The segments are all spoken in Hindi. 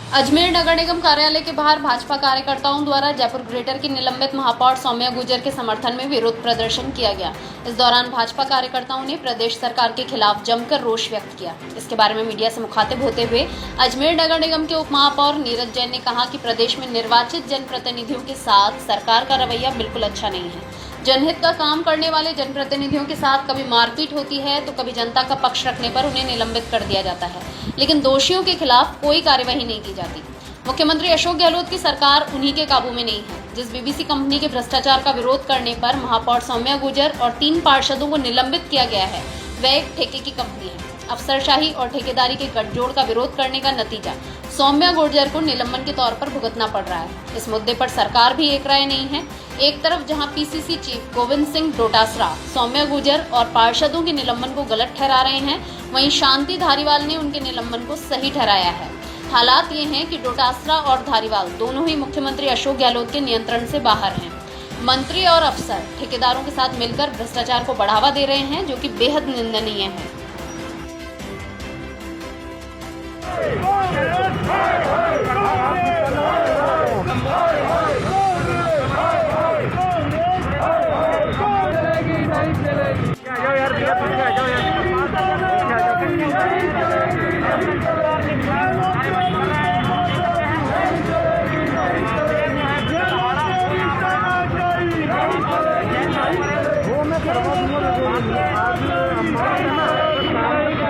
अजमेर नगर निगम कार्यालय के बाहर भाजपा कार्यकर्ताओं द्वारा जयपुर ग्रेटर की निलंबित महापौर सौम्या गुर्जर के समर्थन में विरोध प्रदर्शन किया गया। इस दौरान भाजपा कार्यकर्ताओं ने प्रदेश सरकार के खिलाफ जमकर रोष व्यक्त किया। इसके बारे में मीडिया से मुखातिब होते हुए अजमेर नगर निगम के उप महापौर नीरज जैन ने कहा कि प्रदेश में निर्वाचित जनप्रतिनिधियों के साथ सरकार का रवैया बिल्कुल अच्छा नहीं है। जनहित का काम करने वाले जनप्रतिनिधियों के साथ कभी मारपीट होती है तो कभी जनता का पक्ष रखने पर उन्हें निलंबित कर दिया जाता है, लेकिन दोषियों के खिलाफ कोई कार्यवाही नहीं की जाती। मुख्यमंत्री अशोक गहलोत की सरकार उन्हीं के काबू में नहीं है। जिस बीबीसी कंपनी के भ्रष्टाचार का विरोध करने पर महापौर सौम्या गुर्जर और 3 पार्षदों को निलंबित किया गया है, वह एक ठेके की कंपनी है। अफसरशाही और ठेकेदारी के गठजोड़ का विरोध करने का नतीजा सौम्या गुर्जर को निलंबन के तौर पर भुगतना पड़ रहा है। इस मुद्दे पर सरकार भी एक राय नहीं है। एक तरफ जहां पीसीसी चीफ गोविंद सिंह डोटासरा सौम्या गुर्जर और पार्षदों के निलंबन को गलत ठहरा रहे हैं, वहीं शांति धारीवाल ने उनके निलंबन को सही ठहराया है। हालात ये हैं कि डोटासरा और धारीवाल दोनों ही मुख्यमंत्री अशोक गहलोत के नियंत्रण से बाहर हैं। मंत्री और अफसर ठेकेदारों के साथ मिलकर भ्रष्टाचार को बढ़ावा दे रहे हैं, जो कि बेहद निंदनीय है।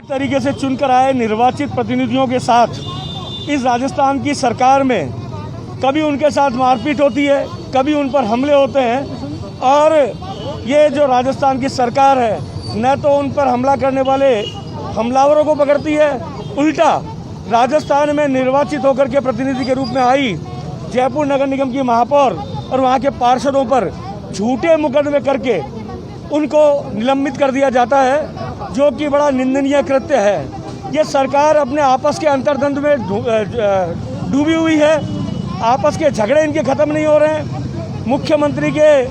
तरीके से चुनकर आए निर्वाचित प्रतिनिधियों के साथ इस राजस्थान की सरकार में कभी उनके साथ मारपीट होती है, कभी उन पर हमले होते हैं। और ये जो राजस्थान की सरकार है, न तो उन पर हमला करने वाले हमलावरों को पकड़ती है, उल्टा राजस्थान में निर्वाचित होकर के प्रतिनिधि के रूप में आई जयपुर नगर निगम की महापौर और वहाँ के पार्षदों पर झूठे मुकदमे करके उनको निलंबित कर दिया जाता है, जो कि बड़ा निंदनीय कृत्य है। ये सरकार अपने आपस के अंतर्द्वंद में डूबी हुई है। आपस के झगड़े इनके ख़त्म नहीं हो रहे हैं। मुख्यमंत्री के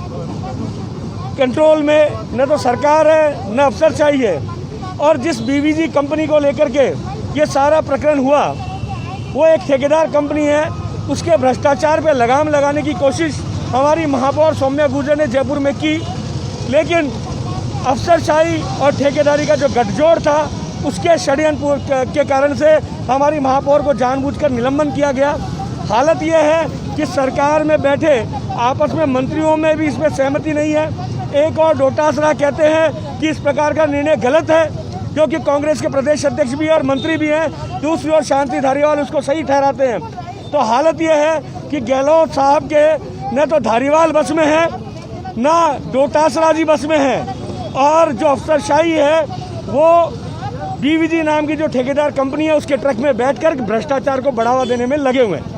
कंट्रोल में न तो सरकार है न अफसरशाही है। और जिस बीबीजी कंपनी को लेकर के ये सारा प्रकरण हुआ, वो एक ठेकेदार कंपनी है। उसके भ्रष्टाचार पे लगाम लगाने की कोशिश हमारी महापौर सौम्या गुर्जर ने जयपुर में की, लेकिन अफसरशाही और ठेकेदारी का जो गठजोड़ था, उसके षड्यंत्र के कारण से हमारी महापौर को जानबूझकर निलंबन किया गया। हालत यह है कि सरकार में बैठे आपस में मंत्रियों में भी इसमें सहमति नहीं है। एक और डोटासरा कहते हैं कि इस प्रकार का निर्णय गलत है, क्योंकि कांग्रेस के प्रदेश अध्यक्ष भी और मंत्री भी हैं। दूसरी ओर शांति धारीवाल उसको सही ठहराते हैं। तो हालत यह है कि गहलोत साहब के न तो धारीवाल बस में है, न डोटासरा जी बस में है, और जो अफसरशाही है वो बीवीजी नाम की जो ठेकेदार कंपनी है उसके ट्रक में बैठकर भ्रष्टाचार को बढ़ावा देने में लगे हुए हैं।